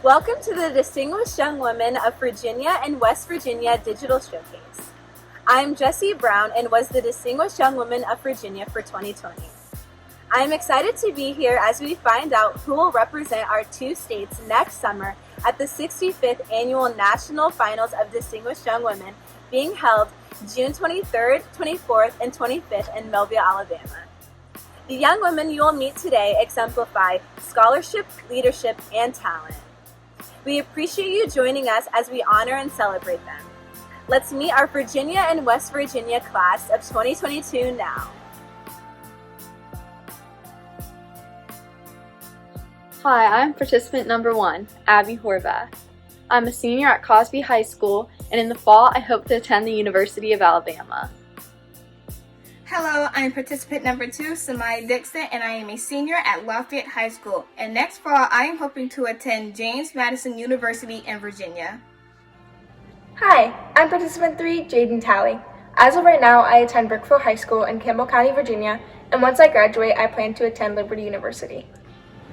Welcome to the Distinguished Young Women of Virginia and West Virginia Digital Showcase. I'm Jessie Brown and was the Distinguished Young Woman of Virginia for 2020. I'm excited to be here as we find out who will represent our two states next summer at the 65th Annual National Finals of Distinguished Young Women being held June 23rd, 24th, and 25th in Mobile, Alabama. The young women you will meet today exemplify scholarship, leadership, and talent. We appreciate you joining us as we honor and celebrate them. Let's meet our Virginia and West Virginia class of 2022 now. Hi, I'm participant number 1, Abby Horvath. I'm a senior at Cosby High School, and in the fall I hope to attend the University of Alabama. Hello, I'm participant number 2, Samaya Dixon, and I am a senior at Lafayette High School. And next fall, I am hoping to attend James Madison University in Virginia. Hi, I'm participant 3, Jaden Talley. As of right now, I attend Brookville High School in Campbell County, Virginia, and once I graduate, I plan to attend Liberty University.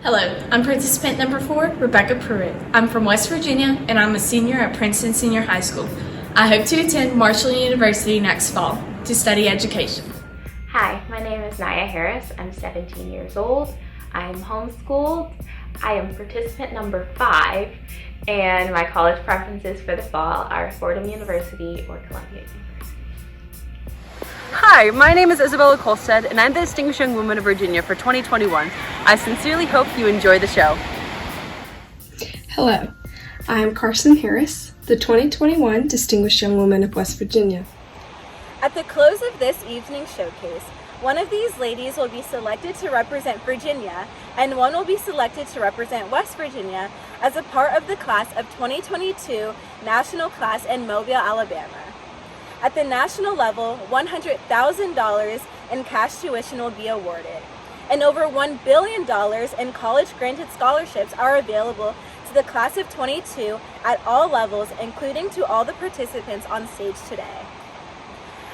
Hello, I'm participant number 4, Rebecca Pruitt. I'm from West Virginia, and I'm a senior at Princeton Senior High School. I hope to attend Marshall University next fall to study education. Hi, my name is Naya Harris. I'm 17 years old. I'm homeschooled. I am participant number 5, and my college preferences for the fall are Fordham University or Columbia University. Hi, my name is Isabella Kolstad, and I'm the Distinguished Young Woman of Virginia for 2021. I sincerely hope you enjoy the show. Hello, I'm Carson Harris, the 2021 Distinguished Young Woman of West Virginia. At the close of this evening's showcase, one of these ladies will be selected to represent Virginia, and one will be selected to represent West Virginia as a part of the class of 2022 National Class in Mobile, Alabama. At the national level, $100,000 in cash tuition will be awarded, and over $1 billion in college-granted scholarships are available to the class of 22 at all levels, including to all the participants on stage today.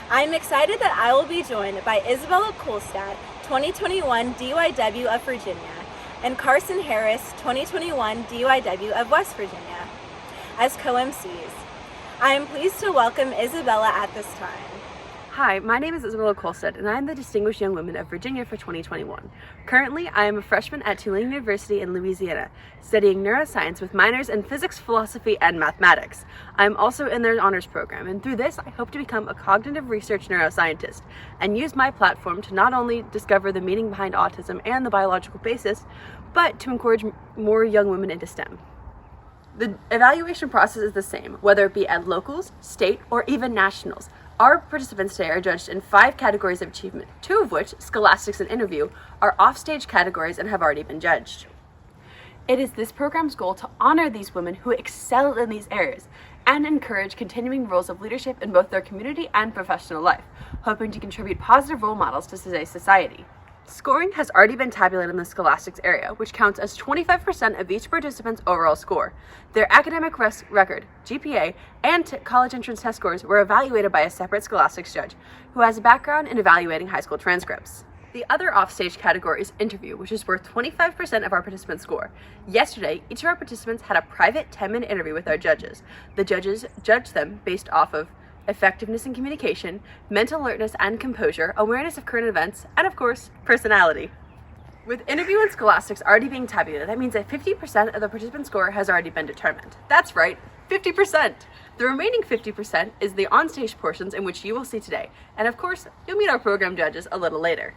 I'm excited that I will be joined by Isabella Kolstad, 2021 DYW of Virginia, and Carson Harris, 2021 DYW of West Virginia, as co-MCs. I am pleased to welcome Isabella at this time. Hi, my name is Isabella Kolstad, and I'm the Distinguished Young Woman of Virginia for 2021. Currently, I am a freshman at Tulane University in Louisiana, studying neuroscience with minors in physics, philosophy, and mathematics. I'm also in their honors program, and through this, I hope to become a cognitive research neuroscientist and use my platform to not only discover the meaning behind autism and the biological basis, but to encourage more young women into STEM. The evaluation process is the same, whether it be at locals, state, or even nationals. Our participants today are judged in 5 categories of achievement, 2 of which, scholastics and interview, are offstage categories and have already been judged. It is this program's goal to honor these women who excel in these areas and encourage continuing roles of leadership in both their community and professional life, hoping to contribute positive role models to today's society. Scoring has already been tabulated in the scholastics area, which counts as 25% of each participant's overall score. Their academic record, GPA, and college entrance test scores were evaluated by a separate scholastics judge who has a background in evaluating high school transcripts. The other offstage category is interview, which is worth 25% of our participant score. Yesterday, each of our participants had a private 10-minute interview with our judges. The judges judged them based off of effectiveness in communication, mental alertness and composure, awareness of current events, and of course, personality. With interview and scholastics already being tabulated, that means that 50% of the participant score has already been determined. That's right, 50%! The remaining 50% is the onstage portions in which you will see today, and of course, you'll meet our program judges a little later.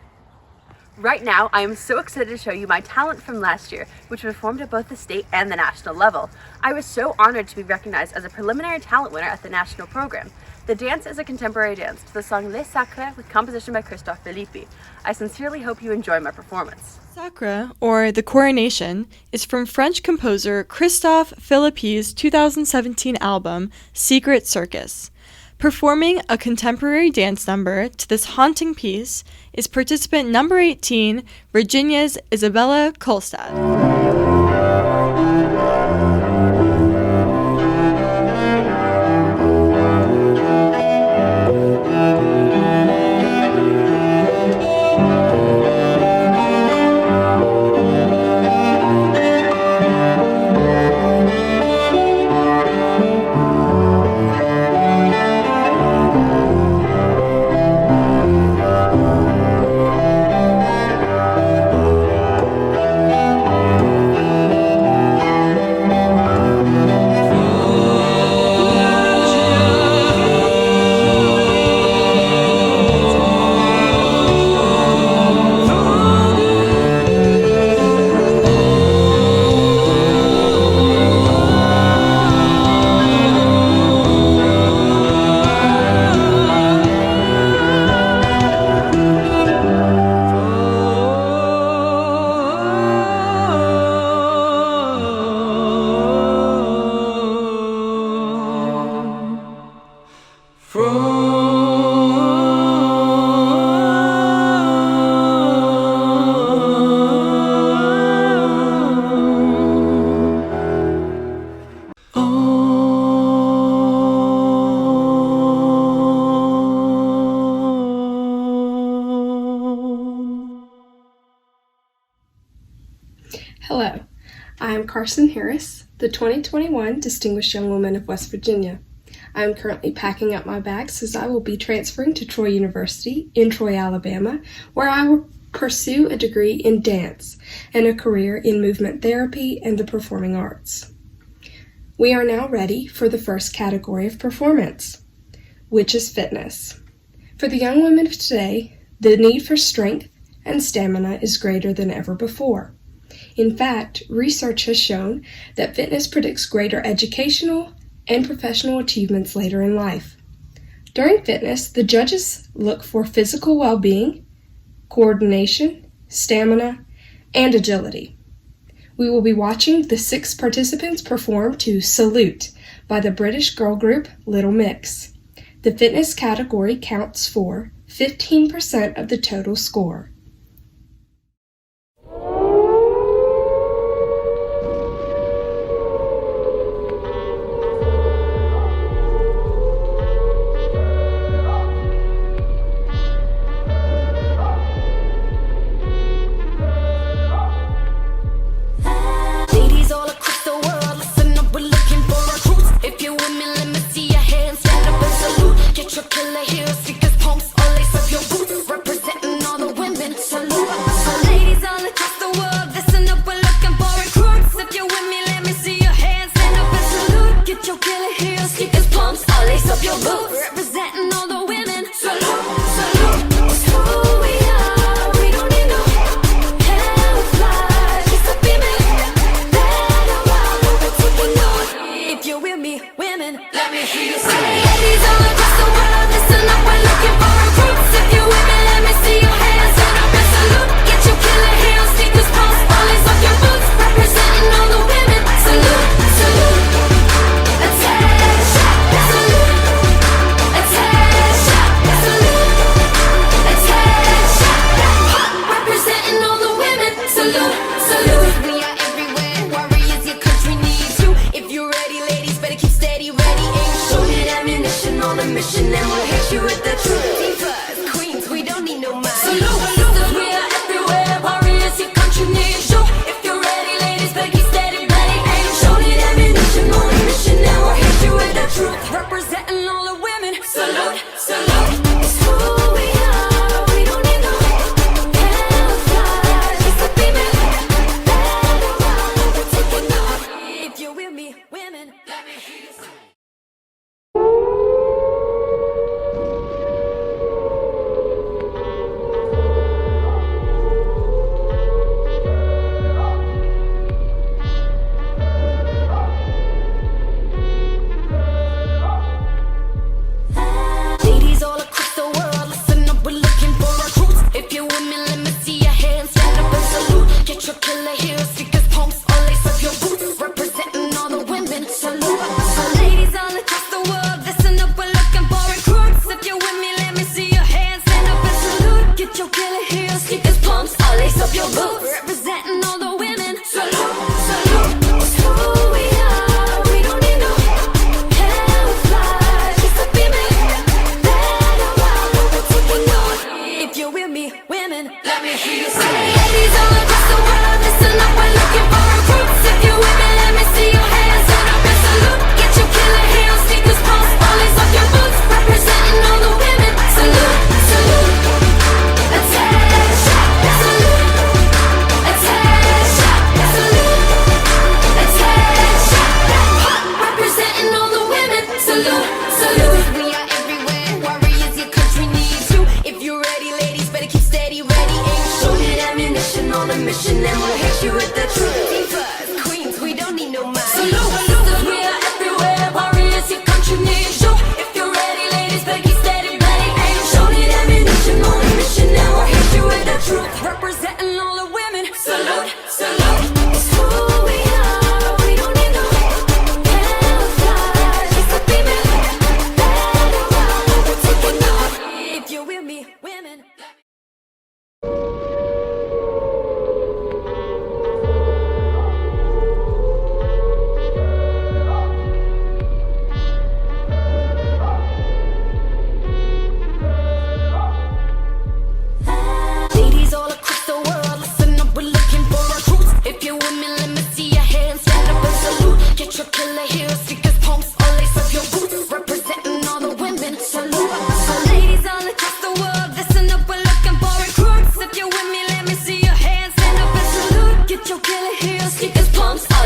Right now, I am so excited to show you my talent from last year, which performed at both the state and the national level. I was so honored to be recognized as a preliminary talent winner at the national program. The dance is a contemporary dance to the song Les Sacres with composition by Christophe Filippi. I sincerely hope you enjoy my performance. Sacre, or The Coronation, is from French composer Christophe Filippi's 2017 album, Secret Circus. Performing a contemporary dance number to this haunting piece is participant number 18, Virginia's Isabella Kolstad. I am Carson Harris, the 2021 Distinguished Young Woman of West Virginia. I am currently packing up my bags as I will be transferring to Troy University in Troy, Alabama, where I will pursue a degree in dance and a career in movement therapy and the performing arts. We are now ready for the first category of performance, which is fitness. For the young women of today, the need for strength and stamina is greater than ever before. In fact, research has shown that fitness predicts greater educational and professional achievements later in life. During fitness, the judges look for physical well-being, coordination, stamina, and agility. We will be watching the 6 participants perform to Salute by the British girl group Little Mix. The fitness category counts for 15% of the total score.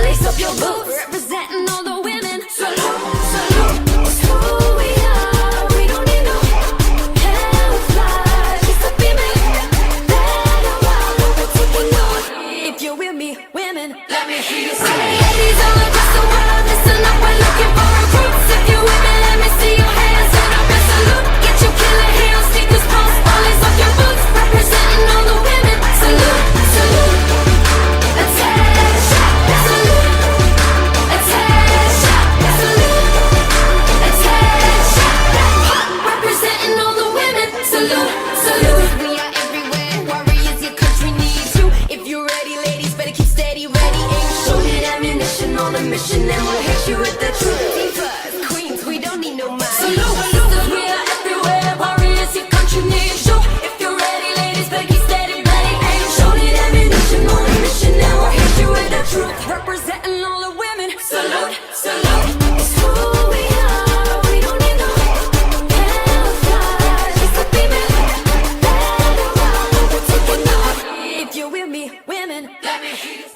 lace up your boots, representing all the women. Salute, salute, it's who we are. We don't need no camouflage, just a female. Better wild, we're taking over. If you're with me, women, let me hear you say. Ladies all across the world, listen up, we're looking for recruits. If you're with me, let me see your hands and up and salute. Get your killer heels, sneakers, pumps, all lace up your boots, representing all the women. Salute, salute, attention, salute, attention, salute, attention, representing all the women. Salute, salute. We are everywhere, warriors, your country needs you. If you're ready, ladies, better keep steady, ready, aim, shoot it, ammunition on a mission, and we'll hit you with the truth. Divas, queens, we don't need no mind. Salute, salute. We are everywhere, warriors, your country needs you. If you're ready, ladies, better keep steady, ready, aim, shoot it, ammunition on a mission, and we'll hit you with the truth. Representing all the women. Salute, salute. It's who we are. We don't need no camouflage, just a female. Better wild, we're taking over. If you're with me, women, let me hear you.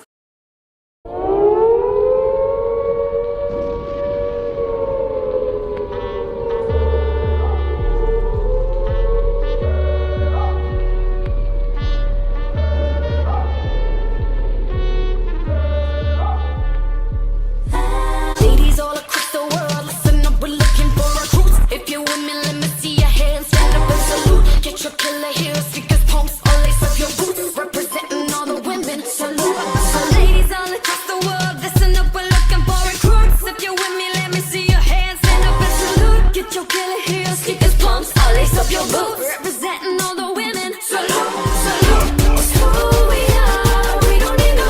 Ladies all across the world, listen up, we're looking for recruits. If you're with me, let me see your hands, stand up and salute. Get your killer heels, sneakers, pumps, all lace up your boots, representing all the women. Salute. So ladies all across the world, listen up, we're looking for recruits. If you're with me, let me see your hands, stand up and salute. Get your killer heels, sneakers, pumps, all lace up your boots, representing all the women. Salute, salute. It's who we are. We don't need no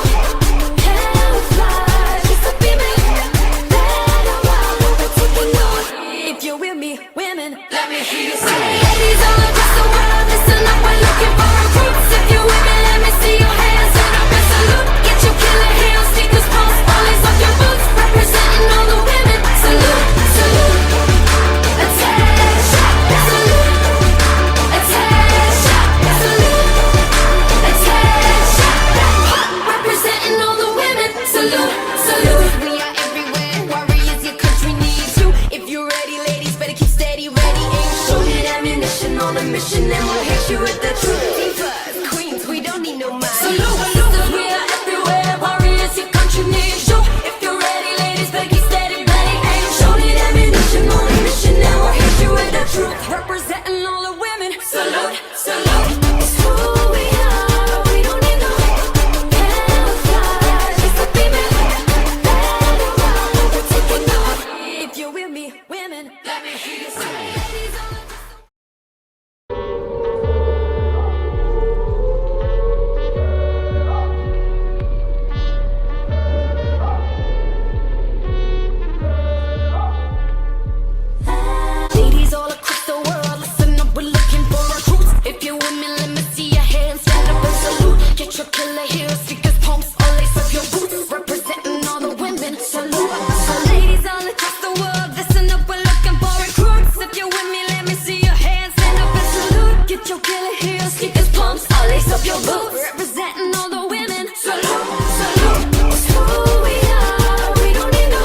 camouflage, just a female. Better wild, we're taking over. If you're with me, women, let me hear you say. Ladies all across the world, listen up, we're looking for recruits. If you're with me, let me see your hands and up and salute. Get your killer heels, sneakers, pumps, all lace up your boots, representing all the women. Salute, salute, attention, salute, attention, salute, attention, representing all the women. Salute, salute. We are everywhere, warriors, your country needs you. If you're ready, ladies, better keep steady, ready, aim, shoot it, ammunition on a mission, and we'll hit you with the truth. Divas, queens, we don't need no mind. Salute, salute. We are everywhere, warriors, your country needs you. If you're ready, ladies, better keep steady, ready, aim, shoot it, ammunition on a mission, and we'll hit you with the truth. Representing all the women. Salute, salute. It's who we are. We don't need no camouflage, just a female. Better wild, we're taking over. If you're with me, women, let me hear you say. Ladies all across Ladies all across the world, listen up, we're looking for recruits. If you're with me, let me see your hands, stand up and salute. Get your killer heels, sneakers, pumps, all lace up your boots, representing all the women. Salute. So ladies all across the world, listen up, we're looking for recruits. If you're with me, let me see your hands, stand up and salute. Get your killer heels, sneakers, pumps, all lace up your boots, representing all the women. Salute, salute. It's who we are. We don't need no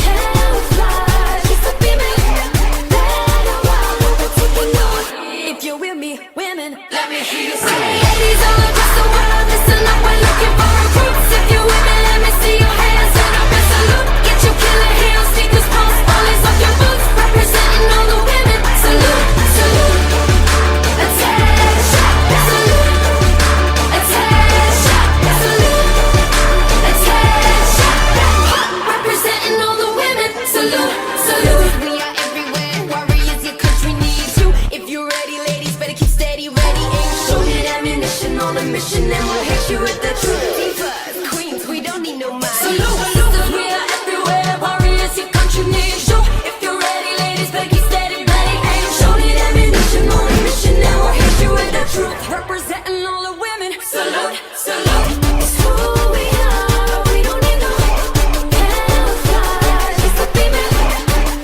camouflage, just a female. Better wild, we're taking over. If you're with me, women, let me hear you say. Ladies all across the world, listen up, we're looking for recruits. If you're with me, let me see your hands, stand up and salute. Get your killer heels, sneakers, pumps, all lace up your boots, representing all the women. Salute, salute, attention, salute, attention, salute, attention, representing all the women. Salute, salute. We are everywhere, warriors, your country needs you. If you're ready, ladies, better keep steady, ready, aim, shoot it, ammunition on a mission, and we'll hit you with the truth. Divas, queens, we don't need no mind. Salute, salute. We are everywhere, warriors, your country needs you. If you're ready, ladies, better keep steady, ready, aim, shoot it, ammunition on a mission, and we'll hit you with the truth. Representing all the women. Salute, salute. It's who we are. We don't need no camouflage, just a female.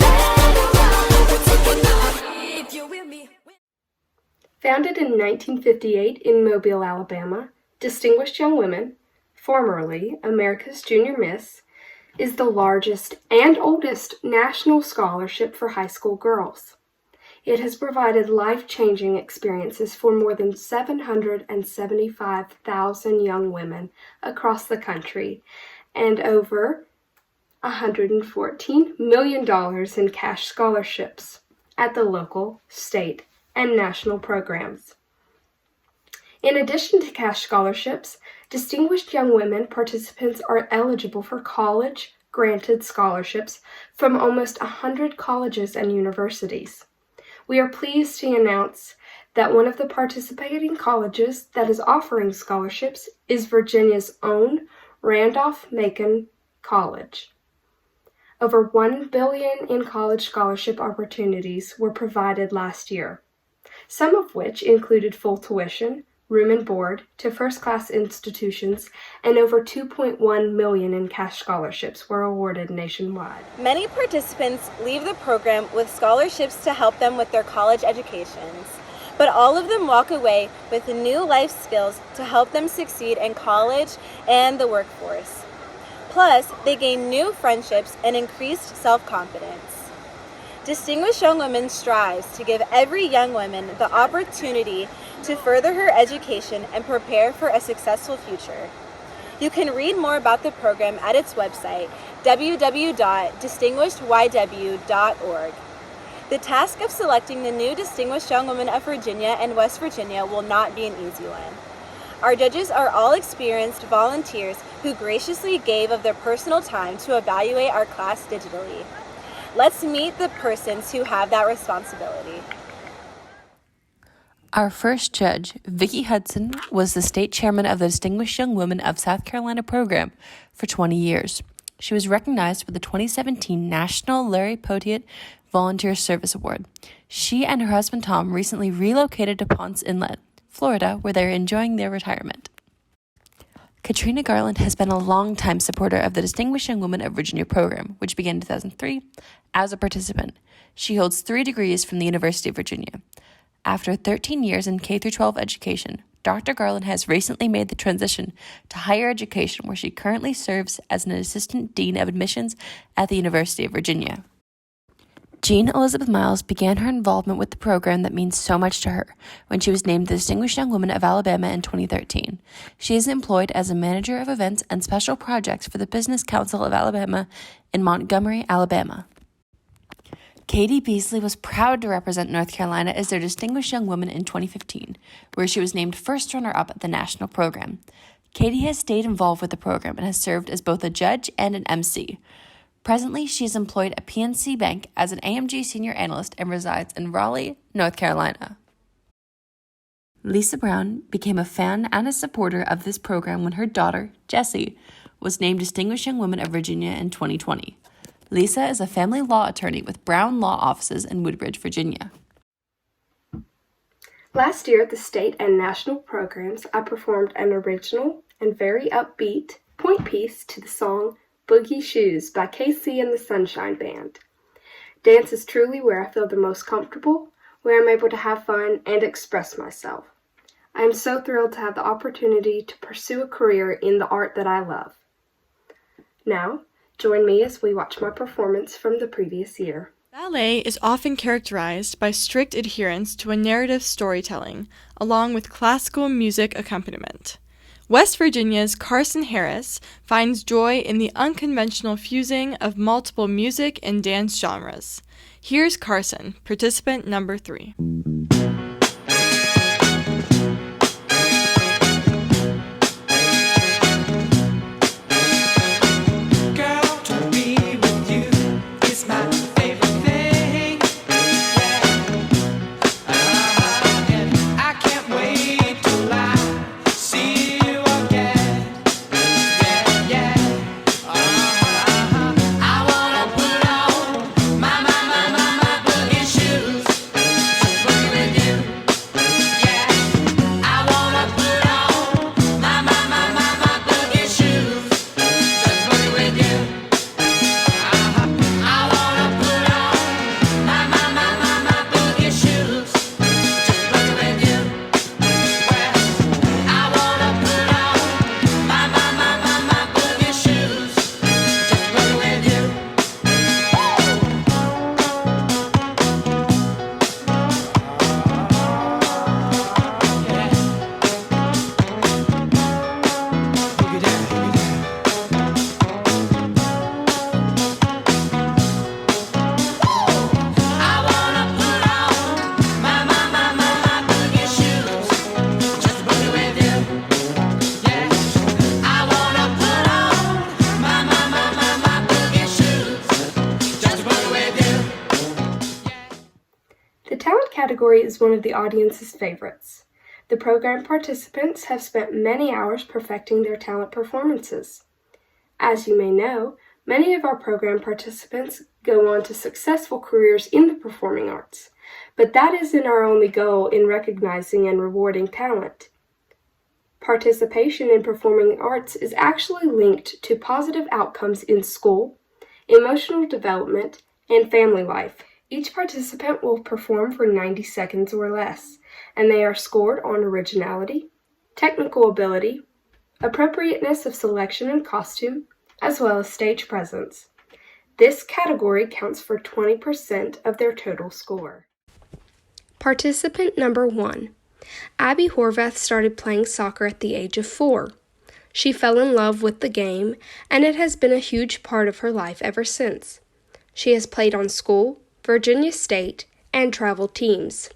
Better wild, we're taking over. If you're with me. Founded in 1958 in Mobile, Alabama, Distinguished Young Women, formerly America's Junior Miss, is the largest and oldest national scholarship for high school girls. It has provided life-changing experiences for more than 775,000 young women across the country and over $114 million in cash scholarships at the local, state, and national programs. In addition to cash scholarships, distinguished young women participants are eligible for college-granted scholarships from almost 100 colleges and universities. We are pleased to announce that one of the participating colleges that is offering scholarships is Virginia's own Randolph-Macon College. Over $1 billion in college scholarship opportunities were provided last year, some of which included full tuition, room and board to first-class institutions, and over $2.1 million in cash scholarships were awarded nationwide. Many participants leave the program with scholarships to help them with their college educations, but all of them walk away with new life skills to help them succeed in college and the workforce. Plus, they gain new friendships and increased self-confidence. Distinguished Young Women strives to give every young woman the opportunity to further her education and prepare for a successful future. You can read more about the program at its website, www.distinguishedYW.org. The task of selecting the new Distinguished Young Women of Virginia and West Virginia will not be an easy one. Our judges are all experienced volunteers who graciously gave of their personal time to evaluate our class digitally. Let's meet the persons who have that responsibility. Our first judge, Vicki Hudson, was the state chairman of the Distinguished Young Women of South Carolina program for 20 years. She was recognized with the 2017 National Larry Potiet Volunteer Service Award. She and her husband Tom recently relocated to Ponce Inlet, Florida, where they are enjoying their retirement. Katrina Garland has been a longtime supporter of the Distinguished Young Women of Virginia program, which began in 2003 as a participant. She holds 3 degrees from the University of Virginia. After 13 years in K-12 education, Dr. Garland has recently made the transition to higher education, where she currently serves as an assistant dean of admissions at the University of Virginia. Jean Elizabeth Miles began her involvement with the program that means so much to her when she was named the Distinguished Young Woman of Alabama in 2013. She is employed as a manager of events and special projects for the Business Council of Alabama in Montgomery, Alabama. Katie Beasley was proud to represent North Carolina as their Distinguished Young Woman in 2015, where she was named first runner-up at the national program. Katie has stayed involved with the program and has served as both a judge and an MC. Presently, she is employed at PNC Bank as an AMG senior analyst and resides in Raleigh, North Carolina. Lisa Brown became a fan and a supporter of this program when her daughter, Jessie, was named Distinguished Young Woman of Virginia in 2020. Lisa is a family law attorney with Brown Law Offices in Woodbridge, Virginia. Last year at the state and national programs, I performed an original and very upbeat point piece to the song Boogie Shoes by KC and the Sunshine Band. Dance is truly where I feel the most comfortable, where I'm able to have fun and express myself. I am so thrilled to have the opportunity to pursue a career in the art that I love. Now, join me as we watch my performance from the previous year. Ballet is often characterized by strict adherence to a narrative storytelling, along with classical music accompaniment. West Virginia's Carson Harris finds joy in the unconventional fusing of multiple music and dance genres. Here's Carson, participant number 3. I wanna put on my boogie shoes. category is one of the audience's favorites. The program participants have spent many hours perfecting their talent performances. As you may know, many of our program participants go on to successful careers in the performing arts, but that isn't our only goal in recognizing and rewarding talent. Participation in performing arts is actually linked to positive outcomes in school, emotional development, and family life. Each participant will perform for 90 seconds or less, and they are scored on originality, technical ability, appropriateness of selection and costume, as well as stage presence. This category counts for 20% of their total score. Participant number 1. Abby Horvath started playing soccer at the age of 4. She fell in love with the game, and it has been a huge part of her life ever since. She has played on school, Virginia State, and travel teams.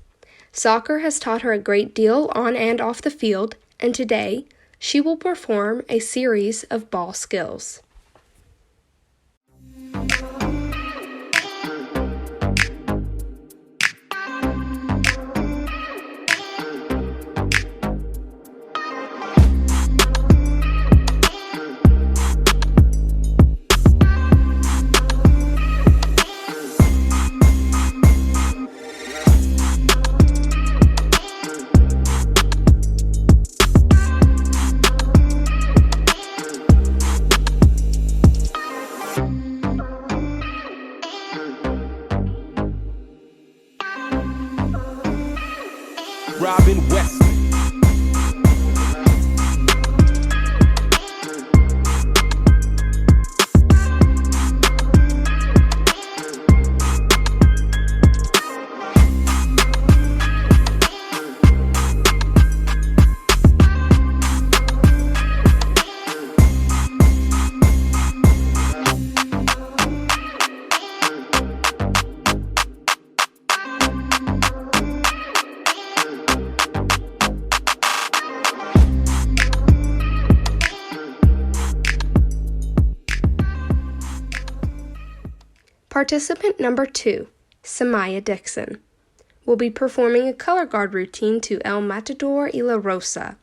Soccer has taught her a great deal on and off the field, and today she will perform a series of ball skills. Robin West. Participant number 2, Samaya Dixon, will be performing a color guard routine to El Matador y la Rosa.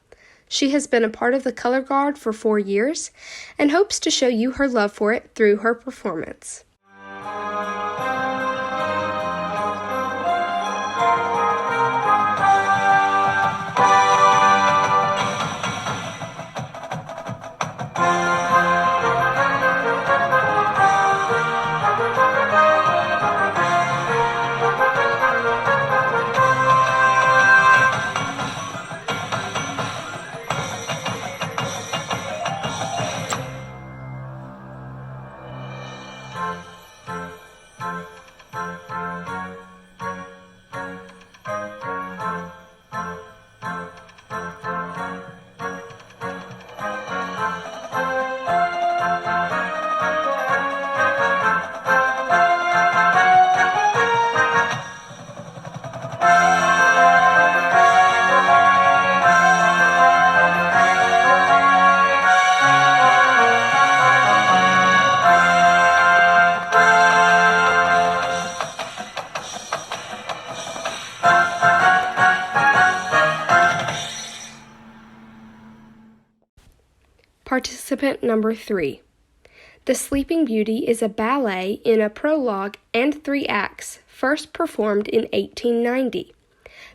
She has been a part of the color guard for 4 years and hopes to show you her love for it through her performance. Participant number 3. The Sleeping Beauty is a ballet in a prologue and 3 acts, first performed in 1890.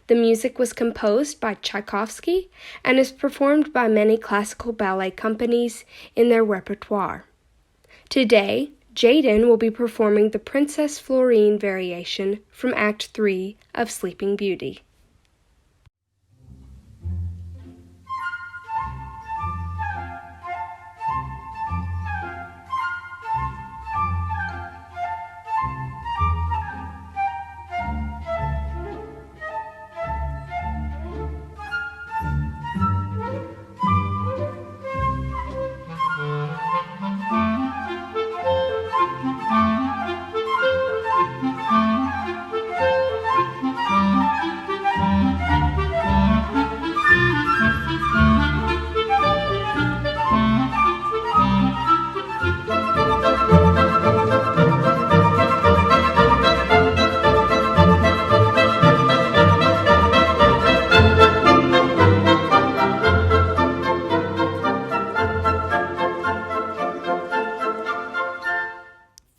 The music was composed by Tchaikovsky and is performed by many classical ballet companies in their repertoire. Today, Jaden will be performing the Princess Florine variation from Act 3 of Sleeping Beauty.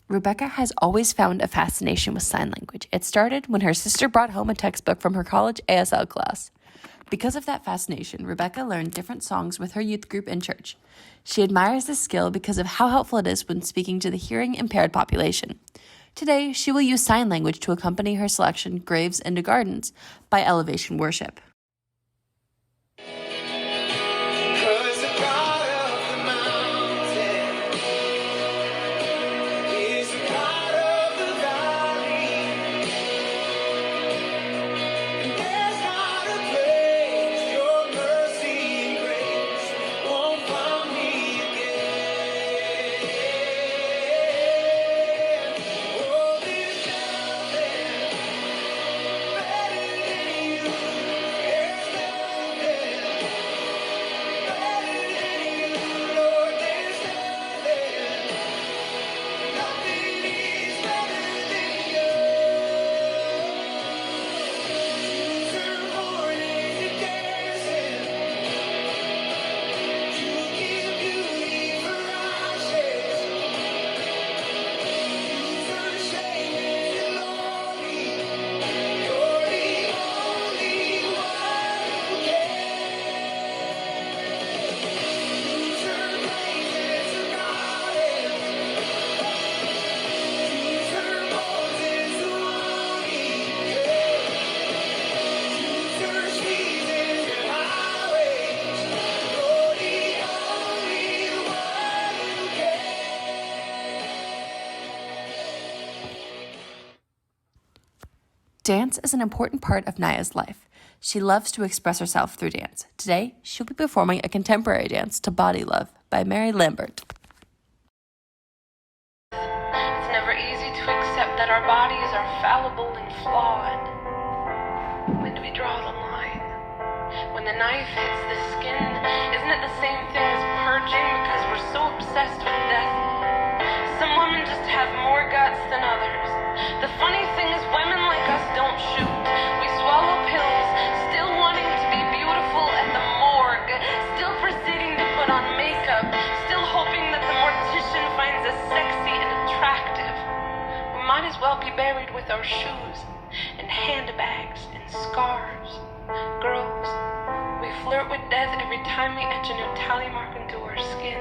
Rebecca has always found a fascination with sign language. It started when her sister brought home a textbook from her college ASL class. Because of that fascination, Rebecca learned different songs with her youth group in church. She admires this skill because of how helpful it is when speaking to the hearing-impaired population. Today, she will use sign language to accompany her selection, Graves into Gardens, by Elevation Worship. Dance is an important part of Naya's life. She loves to express herself through dance. Today, she'll be performing a contemporary dance to Body Love by Mary Lambert. It's never easy to accept that our bodies are fallible and flawed. When do we draw the line? When the knife hits the skin, isn't it the same thing as purging because we're so obsessed with death? Some women just have more guts than others. The funny thing is women like us don't shoot. We swallow pills, still wanting to be beautiful at the morgue, still proceeding to put on makeup, still hoping that the mortician finds us sexy and attractive. We might as well be buried with our shoes and handbags and scarves. Girls, we flirt with death every time we etch a new tally mark into our skin.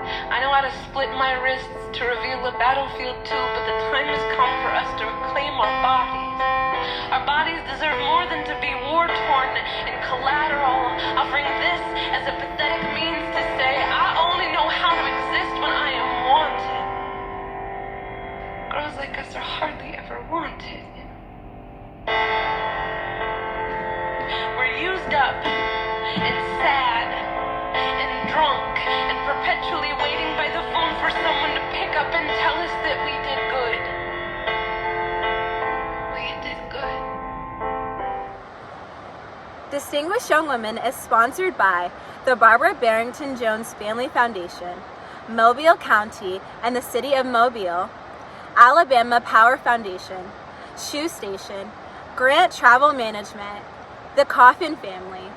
I know how to split my wrists to reveal a battlefield too, but the time has come for us to reclaim our bodies. Our bodies deserve more than to be war-torn and collateral, offering this as a pathetic means to say, I only know how to exist when I am wanted. Girls like us are hardly ever wanted. We're used up and sad and drunk and perpetually waiting by the phone for someone to pick up and tell us that we did good. We did good. Distinguished Young Women is sponsored by the Barbara Barrington Jones Family Foundation, Mobile County and the City of Mobile, Alabama Power Foundation, Shoe Station, Grant Travel Management, the Coffin Family,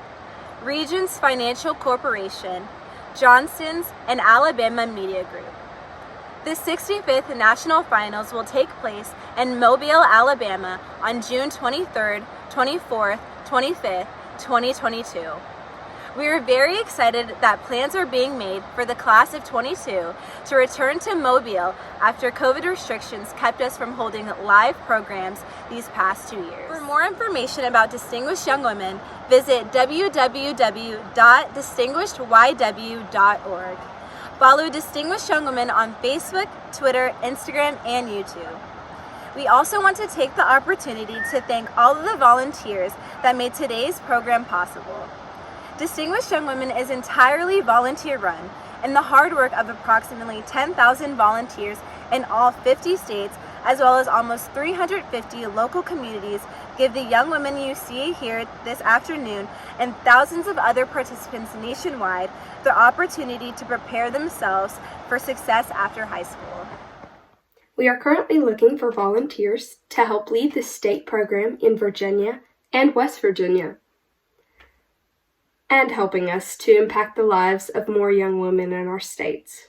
Regions Financial Corporation, Johnston's, and Alabama Media Group. The 65th National Finals will take place in Mobile, Alabama on June 23rd, 24th, 25th, 2022. We are very excited that plans are being made for the class of 22 to return to Mobile after COVID restrictions kept us from holding live programs these past 2 years. For more information about Distinguished Young Women, visit www.distinguishedYW.org. Follow Distinguished Young Women on Facebook, Twitter, Instagram, and YouTube. We also want to take the opportunity to thank all of the volunteers that made today's program possible. Distinguished Young Women is entirely volunteer-run, and the hard work of approximately 10,000 volunteers in all 50 states, as well as almost 350 local communities, give the young women you see here this afternoon and thousands of other participants nationwide the opportunity to prepare themselves for success after high school. We are currently looking for volunteers to help lead the state program in Virginia and West Virginia, and helping us to impact the lives of more young women in our states.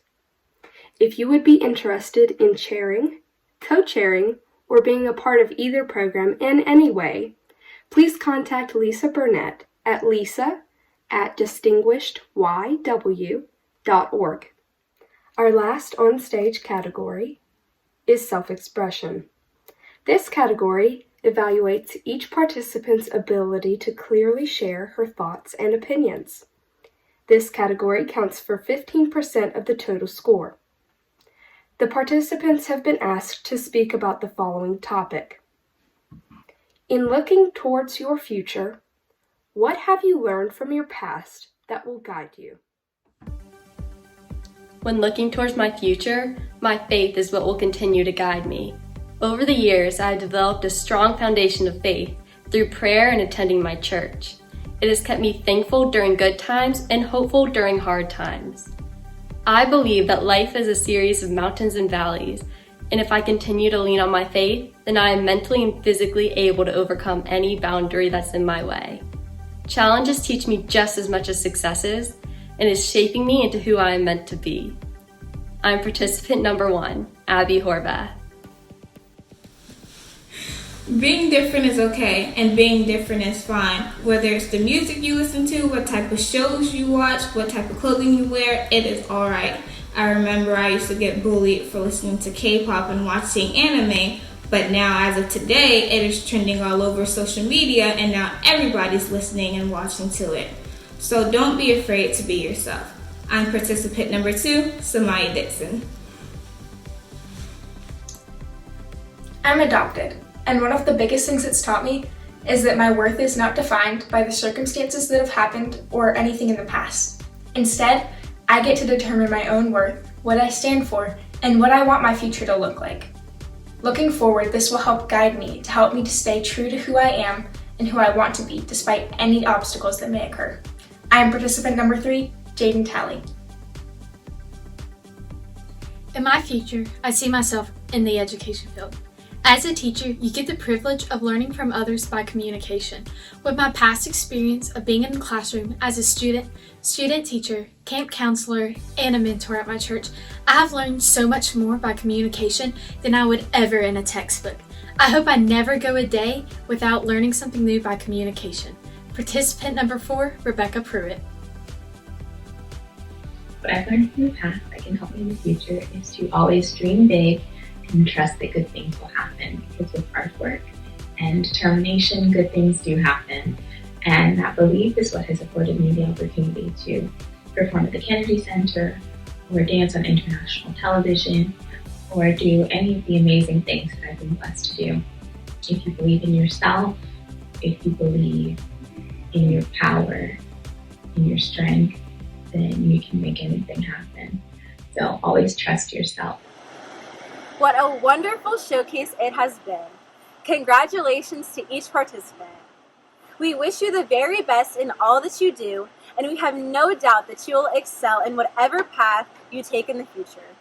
If you would be interested in chairing, co-chairing, or being a part of either program in any way, please contact Lisa Burnett at lisa@distinguishedYW.org. Our last on-stage category is self-expression. This category evaluates each participant's ability to clearly share her thoughts and opinions. This category counts for 15% of the total score. The participants have been asked to speak about the following topic. In looking towards your future, what have you learned from your past that will guide you? When looking towards my future, my faith is what will continue to guide me. Over the years, I have developed a strong foundation of faith through prayer and attending my church. It has kept me thankful during good times and hopeful during hard times. I believe that life is a series of mountains and valleys, and if I continue to lean on my faith, then I am mentally and physically able to overcome any boundary that's in my way. Challenges teach me just as much as successes, and is shaping me into who I am meant to be. I'm participant number 1, Abby Horvath. Being different is okay, and being different is fine. Whether it's the music you listen to, what type of shows you watch, what type of clothing you wear, it is alright. I remember I used to get bullied for listening to K-pop and watching anime, but now as of today, it is trending all over social media, and now everybody's listening and watching to it. So don't be afraid to be yourself. I'm participant number 2, Samaya Dixon. I'm adopted, and one of the biggest things it's taught me is that my worth is not defined by the circumstances that have happened or anything in the past. Instead, I get to determine my own worth, what I stand for, and what I want my future to look like. Looking forward, this will help guide me to stay true to who I am and who I want to be despite any obstacles that may occur. I am participant number 3, Jaden Talley. In my future, I see myself in the education field. As a teacher, you get the privilege of learning from others by communication. With my past experience of being in the classroom as a student teacher, camp counselor, and a mentor at my church, I have learned so much more by communication than I would ever in a textbook. I hope I never go a day without learning something new by communication. Participant number 4, Rebecca Pruitt. What I've learned from the past that can help me in the future is to always dream big and trust that good things will happen, because with hard work and determination, good things do happen. And that belief is what has afforded me the opportunity to perform at the Kennedy Center, or dance on international television, or do any of the amazing things that I've been blessed to do. If you believe in yourself, if you believe in your power, in your strength, then you can make anything happen. So always trust yourself. What a wonderful showcase it has been. Congratulations to each participant. We wish you the very best in all that you do, and we have no doubt that you will excel in whatever path you take in the future.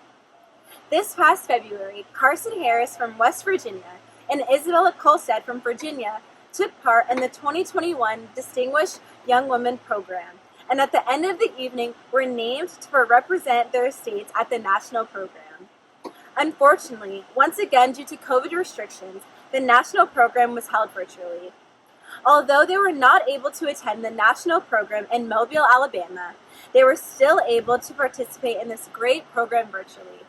This past February, Carson Harris from West Virginia and Isabella Colstead from Virginia took part in the 2021 Distinguished Young Women Program, and at the end of the evening were named to represent their states at the national program. Unfortunately, once again due to COVID restrictions, the national program was held virtually. Although they were not able to attend the national program in Mobile, Alabama, they were still able to participate in this great program virtually.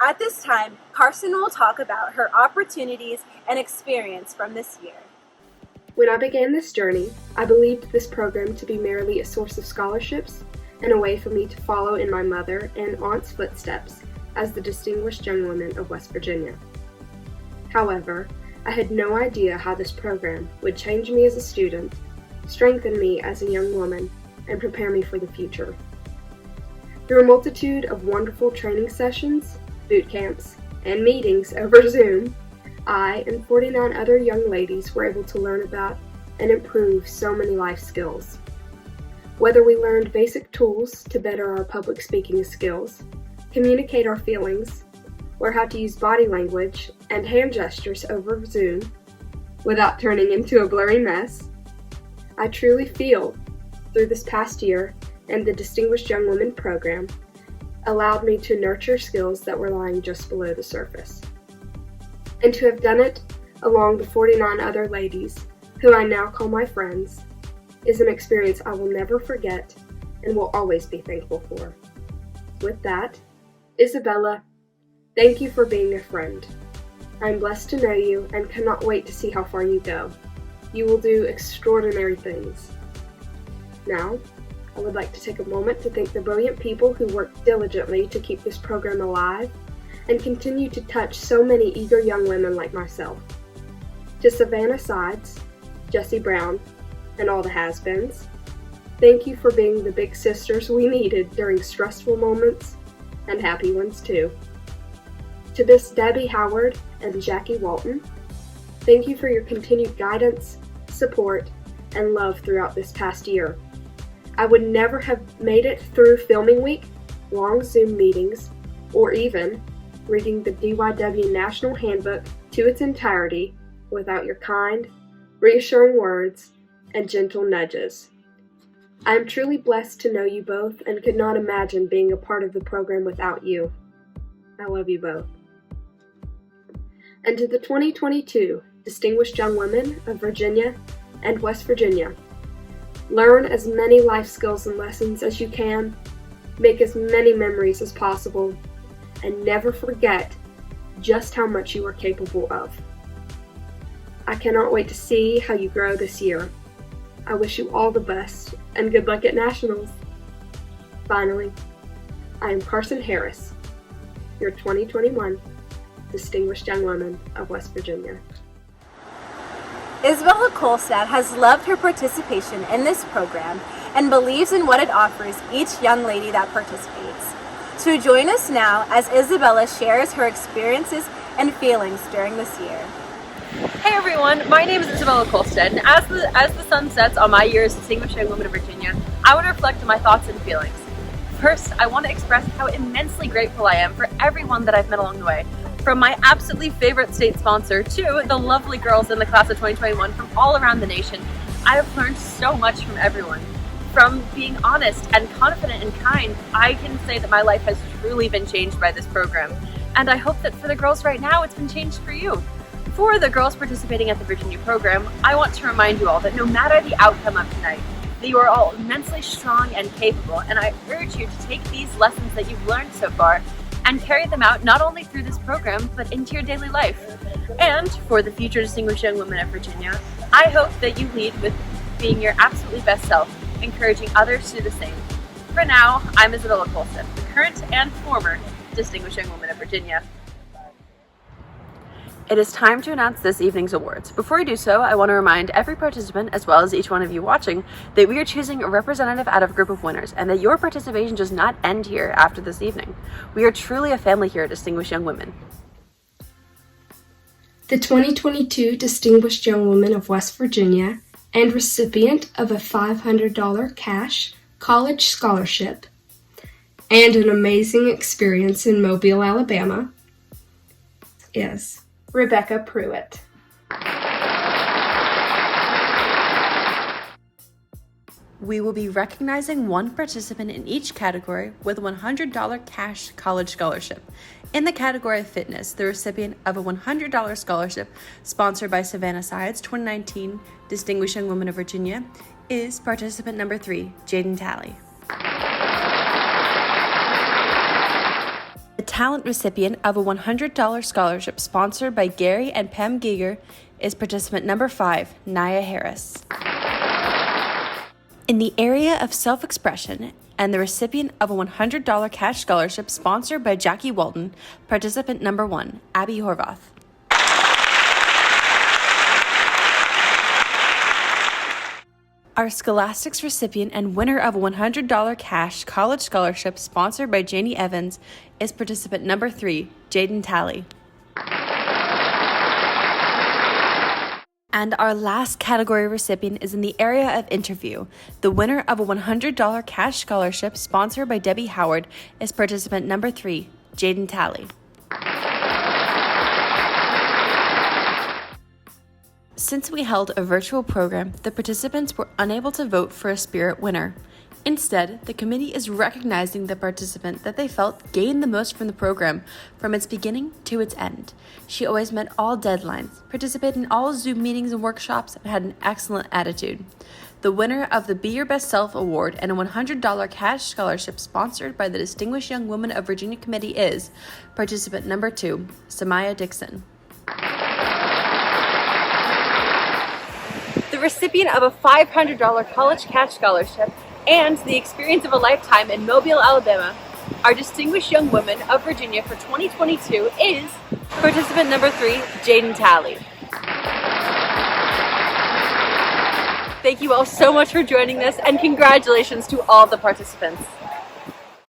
At this time, Carson will talk about her opportunities and experience from this year. When I began this journey, I believed this program to be merely a source of scholarships and a way for me to follow in my mother and aunt's footsteps as the Distinguished Young Women of West Virginia. However, I had no idea how this program would change me as a student, strengthen me as a young woman, and prepare me for the future. Through a multitude of wonderful training sessions, boot camps, and meetings over Zoom, I and 49 other young ladies were able to learn about and improve so many life skills. Whether we learned basic tools to better our public speaking skills, communicate our feelings, or how to use body language and hand gestures over Zoom without turning into a blurry mess, I truly feel through this past year and the Distinguished Young Women program allowed me to nurture skills that were lying just below the surface. And to have done it along the 49 other ladies, who I now call my friends, is an experience I will never forget and will always be thankful for. With that, Isabella, thank you for being a friend. I'm blessed to know you and cannot wait to see how far you go. You will do extraordinary things. Now, I would like to take a moment to thank the brilliant people who worked diligently to keep this program alive and continue to touch so many eager young women like myself. To Savannah Sides, Jessie Brown, and all the has-beens, thank you for being the big sisters we needed during stressful moments and happy ones too. To Miss Debbie Howard and Jackie Walton, thank you for your continued guidance, support, and love throughout this past year. I would never have made it through filming week, long Zoom meetings, or even reading the DYW National Handbook to its entirety without your kind, reassuring words, and gentle nudges. I am truly blessed to know you both and could not imagine being a part of the program without you. I love you both. And to the 2022 Distinguished Young Women of Virginia and West Virginia, learn as many life skills and lessons as you can, make as many memories as possible, and never forget just how much you are capable of. I cannot wait to see how you grow this year. I wish you all the best and good luck at Nationals. Finally, I am Carson Harris, your 2021 Distinguished Young Woman of West Virginia. Isabella Kolstad has loved her participation in this program and believes in what it offers each young lady that participates. So join us now as Isabella shares her experiences and feelings during this year. Hey everyone, my name is Isabella Kolstad, and as the sun sets on my year as Distinguished Young Woman of Virginia, I want to reflect on my thoughts and feelings. First, I want to express how immensely grateful I am for everyone that I've met along the way. From my absolutely favorite state sponsor to the lovely girls in the class of 2021 from all around the nation, I have learned so much from everyone. From being honest and confident and kind, I can say that my life has truly been changed by this program. And I hope that for the girls right now, it's been changed for you. For the girls participating at the Virginia program, I want to remind you all that no matter the outcome of tonight, that you are all immensely strong and capable, and I urge you to take these lessons that you've learned so far and carry them out not only through this program, but into your daily life. And for the future Distinguished Young Women of Virginia, I hope that you lead with being your absolutely best self, encouraging others to do the same. For now, I'm Isabella Kolstad, the current and former Distinguished Young Woman of Virginia. It is time to announce this evening's awards. Before we do so, I want to remind every participant, as well as each one of you watching, that we are choosing a representative out of a group of winners, and that your participation does not end here after this evening. We are truly a family here at Distinguished Young Women. The 2022 Distinguished Young Woman of West Virginia and recipient of a $500 cash college scholarship and an amazing experience in Mobile, Alabama, is Rebecca Pruitt. We will be recognizing one participant in each category with a $100 cash college scholarship. In the category of fitness, the recipient of a $100 scholarship sponsored by Savannah Sides 2019 Distinguished Young Woman of Virginia is participant number 3, Jaden Talley. The talent recipient of a $100 scholarship sponsored by Gary and Pam Giger is participant number 5, Naya Harris. In the area of self-expression, and the recipient of a $100 cash scholarship sponsored by Jackie Walton, participant number 1, Abby Horvath. Our Scholastics recipient and winner of a $100 cash college scholarship sponsored by Janie Evans is participant number 3, Jaden Talley. And our last category recipient is in the area of interview. The winner of a $100 cash scholarship sponsored by Debbie Howard is participant number 3, Jaden Talley. Since we held a virtual program, the participants were unable to vote for a spirit winner. Instead, the committee is recognizing the participant that they felt gained the most from the program from its beginning to its end. She always met all deadlines, participated in all Zoom meetings and workshops, and had an excellent attitude. The winner of the Be Your Best Self Award and a $100 cash scholarship sponsored by the Distinguished Young Women of Virginia Committee is participant number 2, Samaya Dixon. The recipient of a $500 college cash scholarship and the experience of a lifetime in Mobile, Alabama, our Distinguished Young Women of Virginia for 2022 is participant number 3, Jaden Talley. Thank you all so much for joining us, and congratulations to all the participants.